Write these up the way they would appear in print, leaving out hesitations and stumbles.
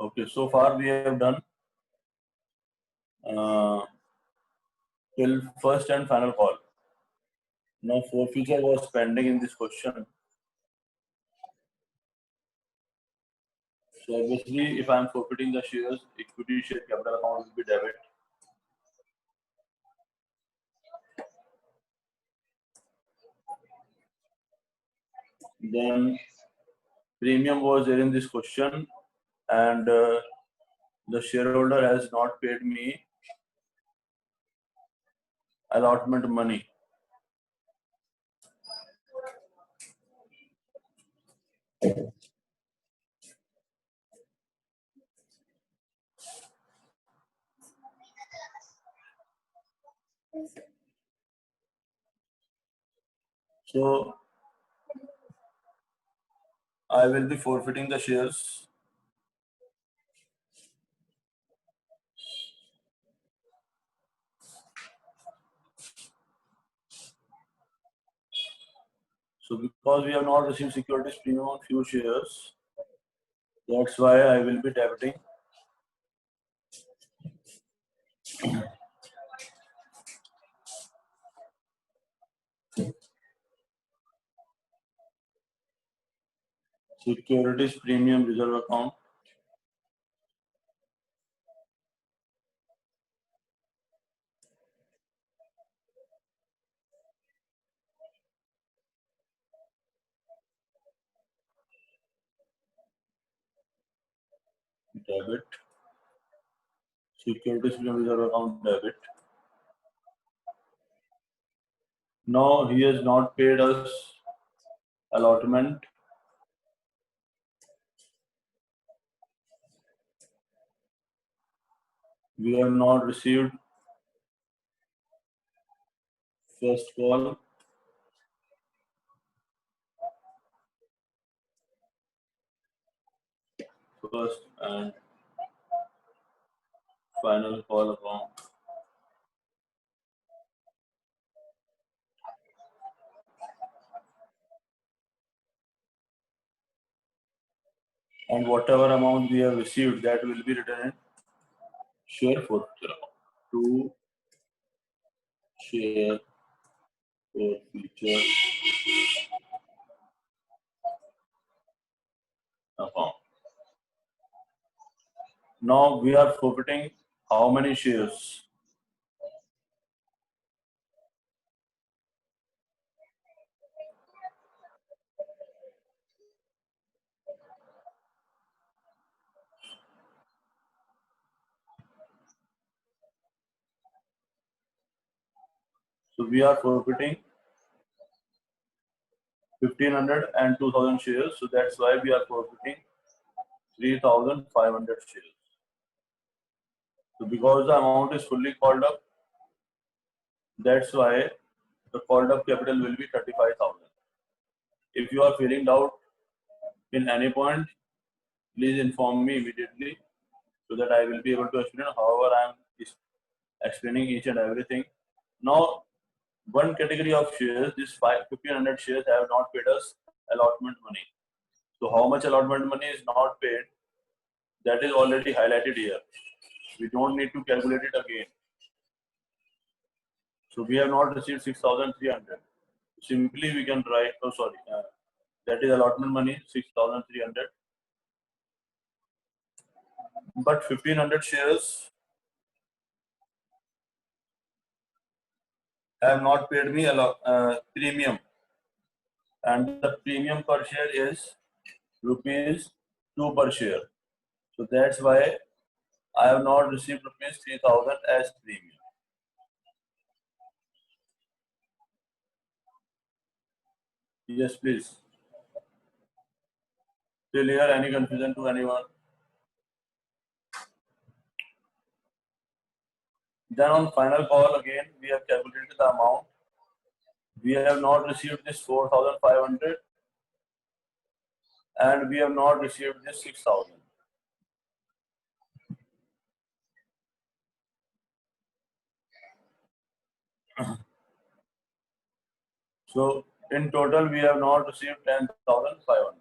Okay, so far we have done till first and final call. Now forfeiture was pending in this question. So obviously, if I am forfeiting the shares, equity share capital account will be debit. Then premium was there in this question, and the shareholder has not paid me allotment money. So I will be forfeiting the shares. So because we have not received securities premium on few shares, that's why I will be debiting securities premium reserve account. Debit. Securities premium reserve account debit. No, he has not paid us allotment. We have not received first call. First and final call account. And whatever amount we have received, that will be written in share forfeiture account. To share forfeiture account. Now we are forfeiting how many shares? So we are forfeiting 1500 and 2000 shares. So that's why we are forfeiting 3500 shares. So because the amount is fully called up, that's why the called up capital will be 35,000. If you are feeling doubt in any point, please inform me immediately so that I will be able to explain. However, I am explaining each and everything. Now, one category of shares, this 1500 shares have not paid us allotment money. So how much allotment money is not paid, that is already highlighted here. We don't need to calculate it again. So we have not received 6,300. Simply we can write, that is allotment money 6,300. But 1500 shares have not paid me premium, and the premium per share is rupees 2 per share. So that's why I have not received rupees 3,000 as premium. Yes, please. Still here, any confusion to anyone? Then on final call again, we have calculated the amount. We have not received this 4,500 and we have not received this 6,000. So in total, we have not received 10,500.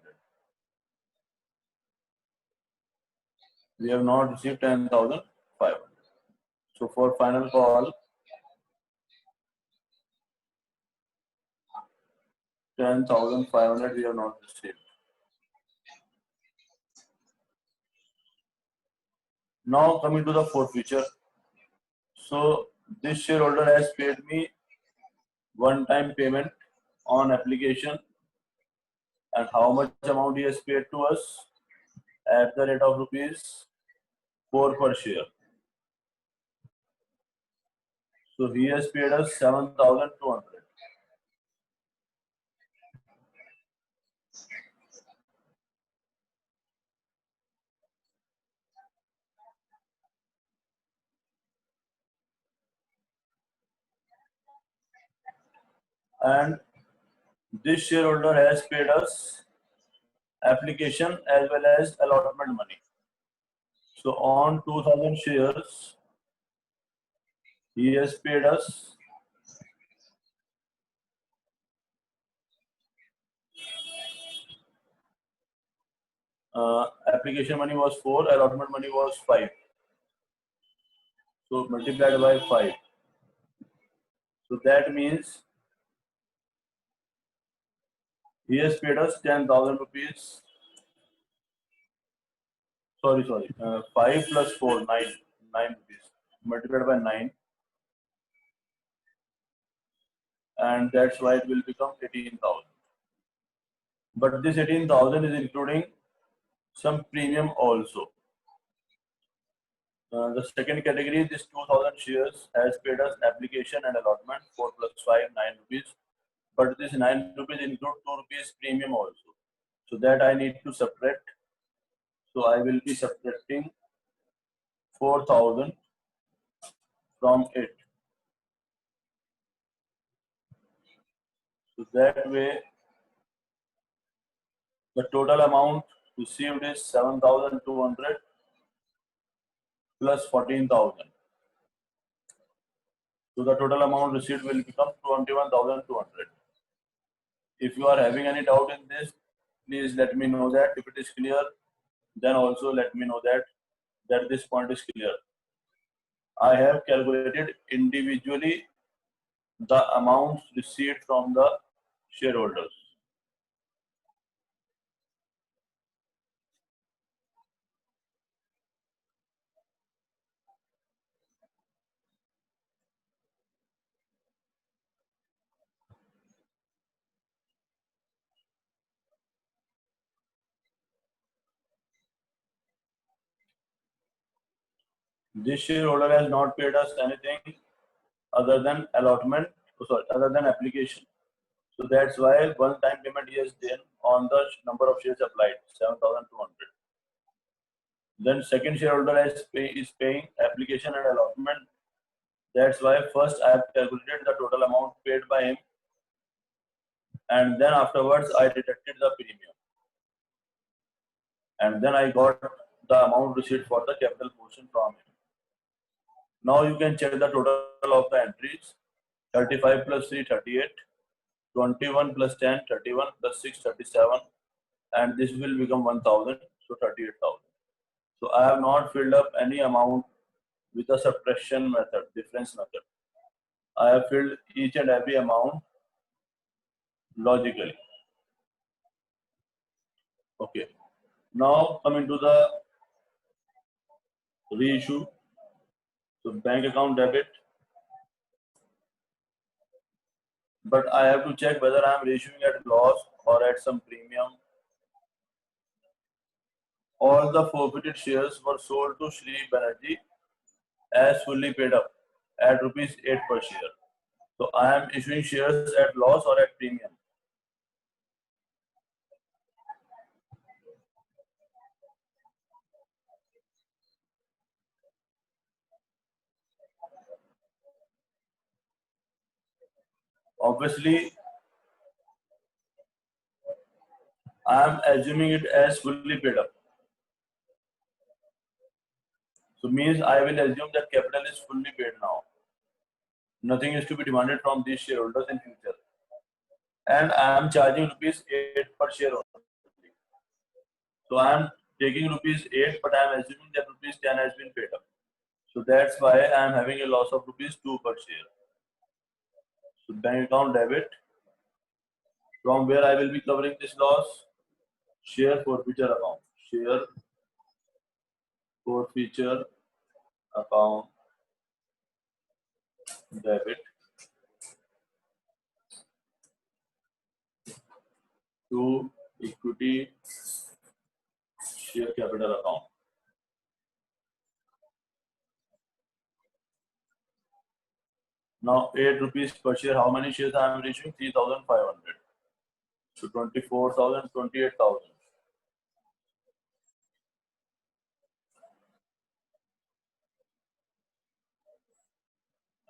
We have not received 10,500. So for final call, 10,500 we have not received. Now coming to the forfeiture. So this shareholder has paid me one-time payment on application, and how much amount he has paid to us? At the rate of rupees 4 per share. So he has paid us 7,200. And this shareholder has paid us application as well as allotment money. So on 2,000 shares, he has paid us application money was 4, allotment money was 5. So multiplied by 5. So that means he has paid us 10,000 rupees. Sorry. 5 plus 4, 9 rupees. Multiplied by 9. And that's why it will become 18,000. But this 18,000 is including some premium also. The second category, this 2,000 shares has paid us application and allotment 4 plus 5, 9 rupees. But this 9 rupees include 2 rupees premium also. So that I need to subtract. So I will be subtracting 4,000 from it. So that way, the total amount received is 7,200 plus 14,000. So the total amount received will become 21,200. If you are having any doubt in this, please let me know that. If it is clear, then also let me know that this point is clear. I have calculated individually the amounts received from the shareholders. This shareholder has not paid us anything other than allotment, other than application. So that's why one-time payment he has done on the number of shares applied, 7,200. Then second shareholder is paying application and allotment. That's why first I have calculated the total amount paid by him, and then afterwards I deducted the premium, and then I got the amount received for the capital portion from him. Now you can check the total of the entries. 35 plus 3, 38. 21 plus 10, 31 plus 6, 37. And this will become 1,000, so 38,000. So I have not filled up any amount with the subtraction method, difference method. I have filled each and every amount logically. Okay. Now coming to the reissue. So bank account debit. But I have to check whether I am reissuing at loss or at some premium. All the forfeited shares were sold to Shri Banerjee as fully paid up at rupees 8 per share. So I am issuing shares at loss or at premium. Obviously, I am assuming it as fully paid up. So means I will assume that capital is fully paid now. Nothing is to be demanded from these shareholders in future. And I am charging rupees 8 per share only. So I am taking rupees 8, but I am assuming that rupees 10 has been paid up. So that's why I am having a loss of rupees 2 per share. So bank account debit. From where I will be covering this loss? Share forfeiture account. Share forfeiture account debit to equity share capital account. Now 8 rupees per share. How many shares I am issuing? 3,500. So 24,000, 28,000.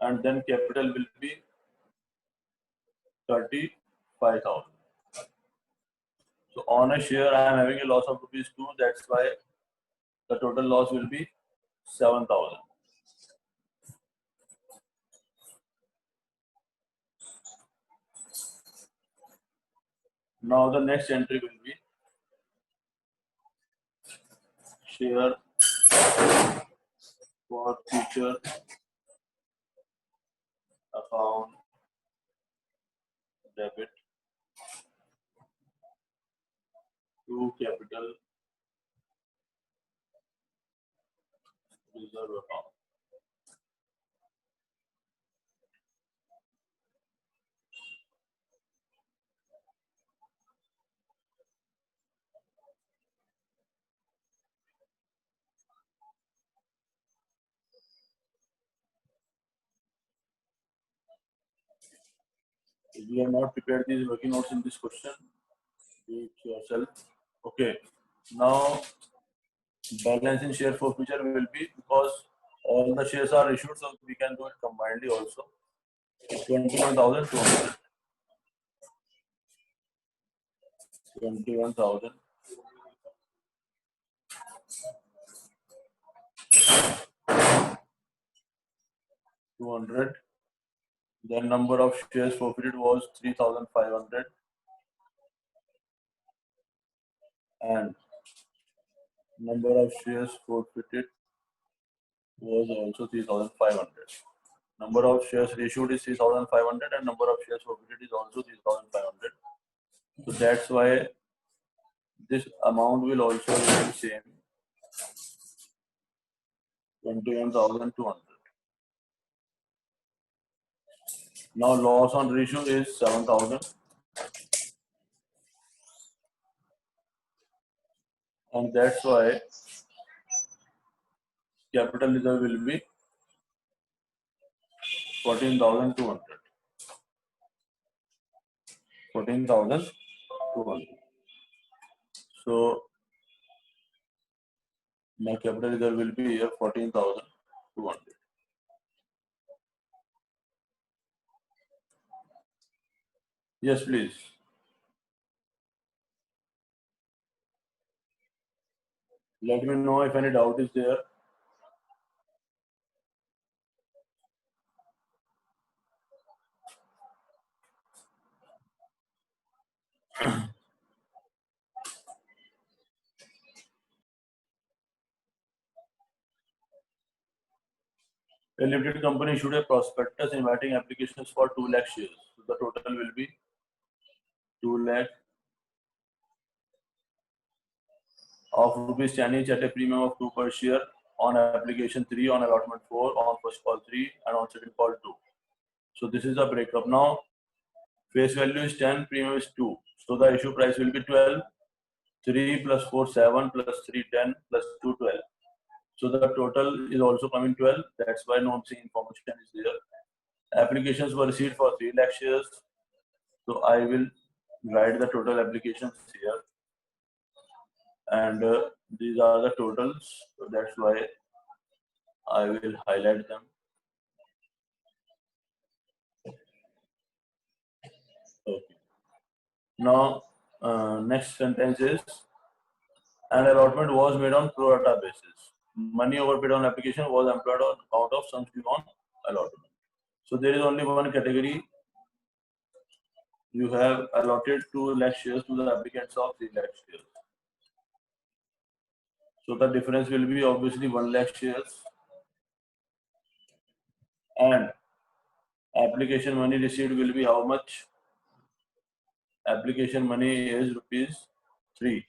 And then capital will be 35,000. So on a share, I am having a loss of rupees 2. That's why the total loss will be 7,000. Now the next entry will be share for future account debit to capital reserve account. If you have not prepared these working notes in this question, do it yourself. Okay. Now balance in share forfeiture will be, because all the shares are issued, so we can do it combinedly also. 21,200. 21,000. 200. The number of shares forfeited was 3,500, and number of shares forfeited was also 3,500. Number of shares issued is 3,500 and number of shares forfeited is also 3,500. So that's why this amount will also remain same, 21,200. Now loss on reissue is 7,000, and that's why capital reserve will be 14,200. 14,200. So my capital reserve will be here 14,200. Yes, please. Let me know if any doubt is there. A limited company issued a prospectus inviting applications for 2 lakh shares. So the total will be 2 lakh of rupees 10 each at a premium of 2 per share on application 3, on allotment 4, on first call 3, and on second call 2. So this is the breakup. Now face value is 10, premium is 2. So the issue price will be 12. 3 plus 4, 7 plus 3, 10 plus 2, 12. So the total is also coming 12. That's why no missing information is there. Applications were received for 3 lakh shares. So I will write the total applications here. And these are the totals. So that's why I will highlight them. Okay. Now, next sentence is, an allotment was made on pro rata basis. Money overpaid on application was employed on account of sums due on allotment. So there is only one category. You have allotted 2 lakh shares to the applicants of 3 lakh shares. So the difference will be obviously 1 lakh shares, and application money received will be how much? Application money is rupees 3.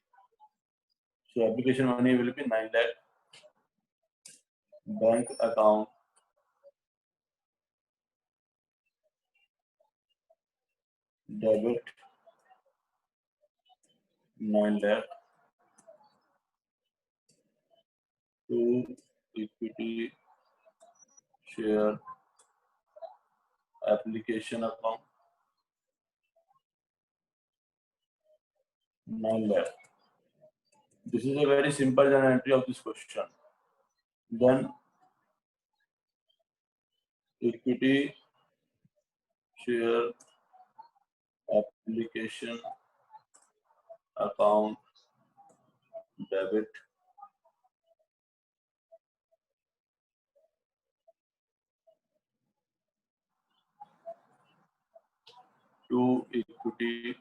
So application money will be 9 lakh. Bank account debit 9 lakh to equity share application account 9 lakh. This is a very simple journal entry of this question. Then equity share application account debit to equity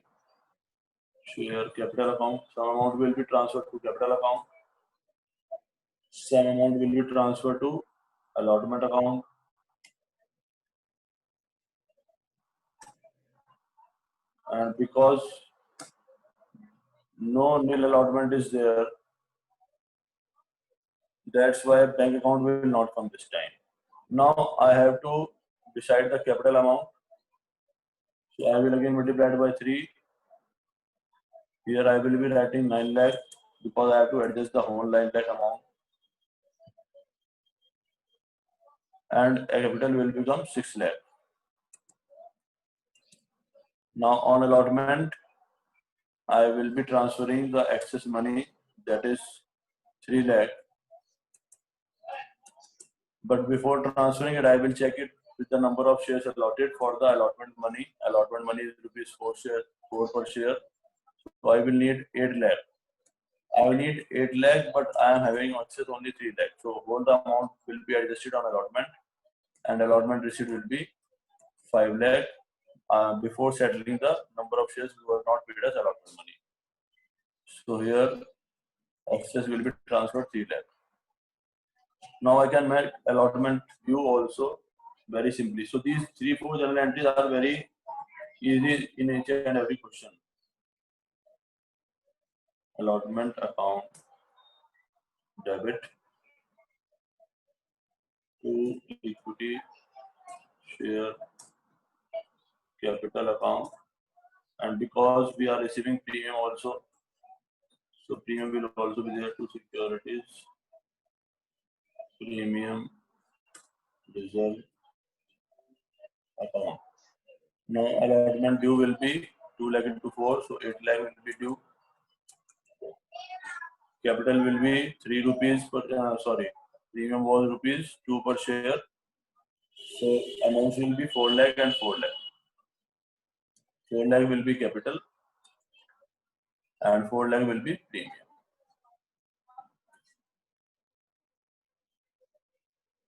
share capital account. Some amount will be transferred to capital account. Some amount will be transferred to allotment account. And because no nil allotment is there, that's why bank account will not come this time. Now I have to decide the capital amount. So I will again multiply it by 3. Here I will be writing 9 lakh because I have to adjust the whole 9 lakh amount. And a capital will become 6 lakh. Now on allotment, I will be transferring the excess money, that is 3 lakh. But before transferring it, I will check it with the number of shares allotted for the allotment money. Allotment money is rupees 4 per share. So I will need 8 lakh. I will need 8 lakh, but I am having access only 3 lakh. So whole the amount will be adjusted on allotment, and allotment receipt will be 5 lakh before settling the number of shares who were not paid as allotment money. So here excess will be transferred 3 lakh. Now I can make allotment view also very simply. So these 3-4 journal entries are very easy in each and every question. Allotment account debit to equity share capital account, and because we are receiving premium also, so premium will also be there to securities premium reserve account. Now allotment due will be 2 lakh into 4, so 8 lakh will be due. Capital will be 3 rupees per premium was rupees 2 per share, so amounts will be 4 lakh and 4 lakh. 4 lakh will be capital and 4 lakh will be premium.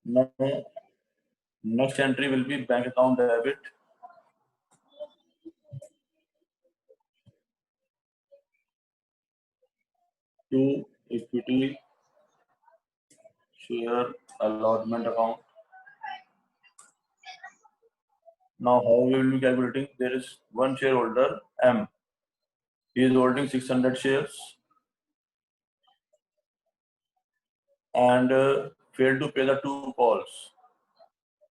Now next entry will be bank account debit to equity share allotment account. Now how we will be calculating? There is one shareholder M. He is holding 600 shares and failed to pay the 2 calls,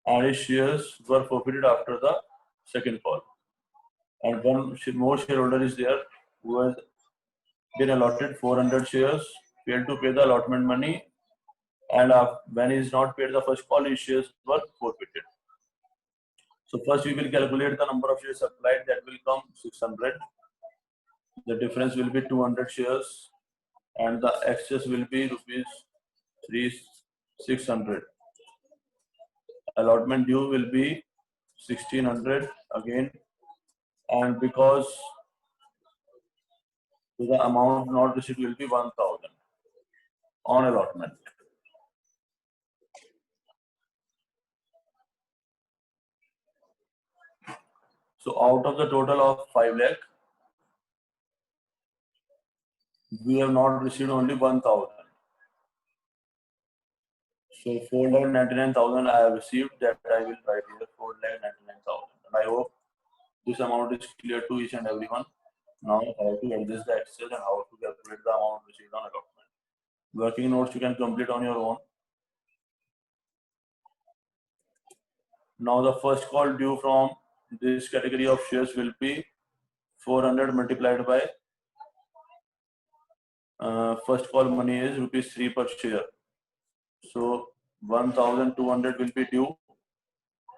and his shares were forfeited after the second call. And one more shareholder is there who has been allotted 400 shares, failed to pay the allotment money, and when he is not paid the first call, his shares were forfeited. So first we will calculate the number of shares supplied, that will come 600. The difference will be 200 shares, and the excess will be rupees 600. Allotment due will be 1600 again, and because the amount not received will be 1000 on allotment. So out of the total of 5 lakh, we have not received only 1000. So 4,99,000 I have received, that I will write here 4,99,000. And I hope this amount is clear to each and everyone. Now how to adjust the Excel and how to calculate the amount received on allotment. Working notes you can complete on your own. Now the first call due from this category of shares will be 400 multiplied by first call money is rupees 3 per share. So 1,200 will be due,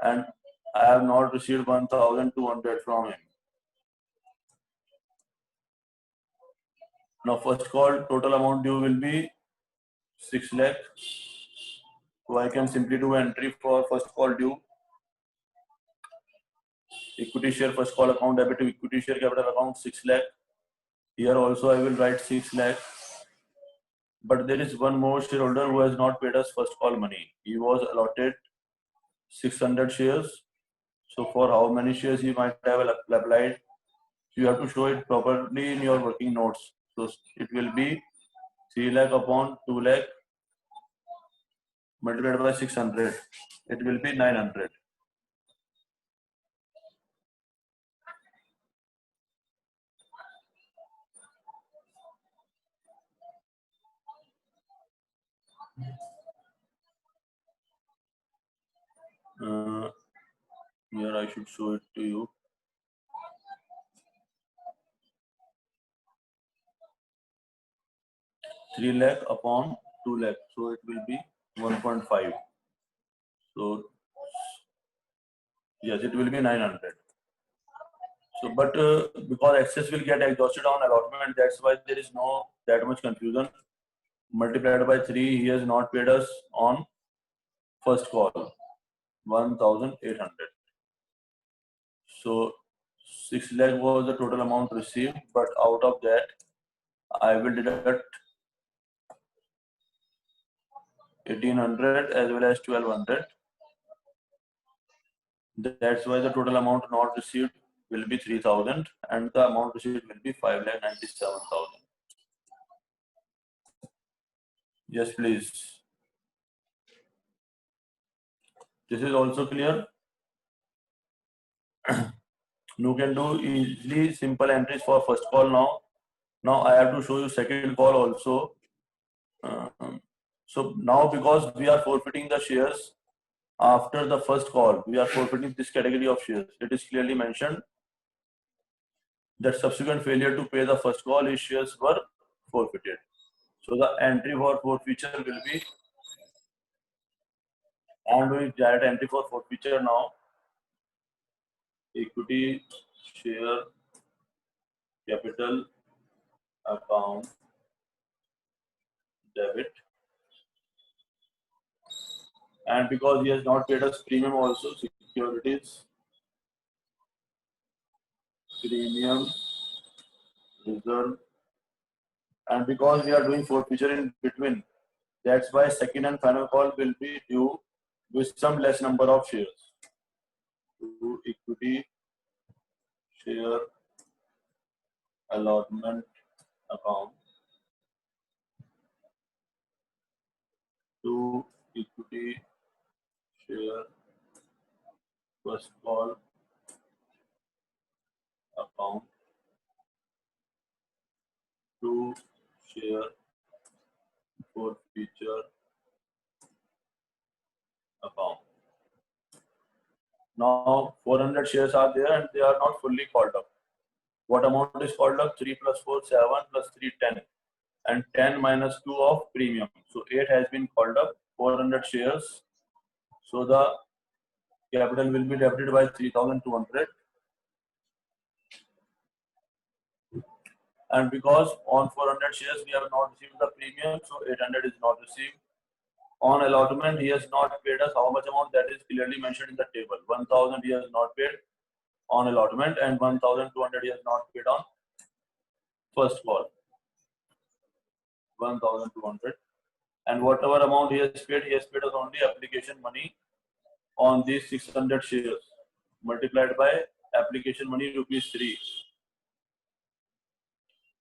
and I have not received 1,200 from him. Now first call total amount due will be 6 lakh. So I can simply do entry for first call due. Equity share first call account debit to equity share capital account 6 lakh. Here also I will write 6 lakh. But there is one more shareholder who has not paid us first call money. He was allotted 600 shares. So for how many shares he might have applied, you have to show it properly in your working notes. So it will be 3 lakh upon 2 lakh multiplied by 600. It will be 900. Here I should show it to you. Three lakh upon 2 lakh, so it will be 1.5. So yes, it will be 900. So, but because excess will get exhausted on allotment, that's why there is no that much confusion. Multiplied by 3, he has not paid us on first call, 1,800. So 6 lakh was the total amount received, but out of that, I will deduct 1,800 as well as 1,200. That's why the total amount not received will be 3,000 and the amount received will be 5,97,000. Yes, please. This is also clear. You can do easily simple entries for first call now. Now I have to show you second call also. So now because we are forfeiting the shares after the first call, we are forfeiting this category of shares. It is clearly mentioned that subsequent failure to pay the first call, his shares were forfeited. So the entry for forfeiture will be, I am doing direct entry for forfeiture now. Equity share capital account debit, and because he has not paid us premium also, securities premium reserve, and because we are doing forfeiture in between, that's why second and final call will be due with some less number of shares. To equity share allotment account, to equity share first call account, to share forfeiture account. Now 400 shares are there and they are not fully called up. What amount is called up? 3 plus 4, 7 plus 3, 10. And 10 minus 2 of premium. So 8 has been called up, 400 shares. So the capital will be debited by 3,200. And because on 400 shares we have not received the premium, so 800 is not received. On allotment, he has not paid us how much amount, that is clearly mentioned in the table. 1,000 he has not paid on allotment and 1,200 he has not paid on first call. 1,200. And whatever amount he has paid us only application money on these 600 shares multiplied by application money rupees 3.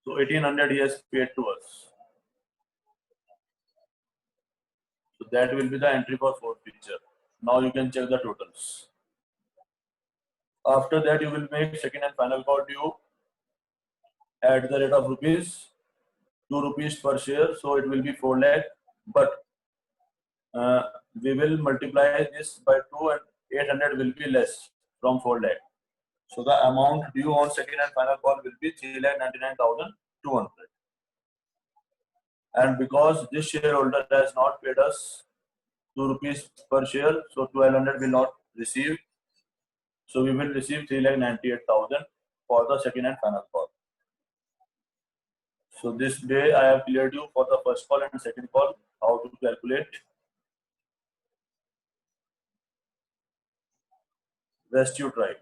So 1,800 he has paid to us. So That will be the entry for forfeiture. Now you can check the totals. After that, you will make second and final call due at the rate of rupees 2 rupees per share. So it will be 4 lakh, but we will multiply this by 2 and 800 will be less from 4 lakh. So the amount due on second and final call will be 3,99,200. And because this shareholder has not paid us 2 rupees per share, so 1,200 will not receive. So we will receive 3,98,000 for the second and final call. So this day I have cleared you for the first call and second call, how to calculate. Rest you try.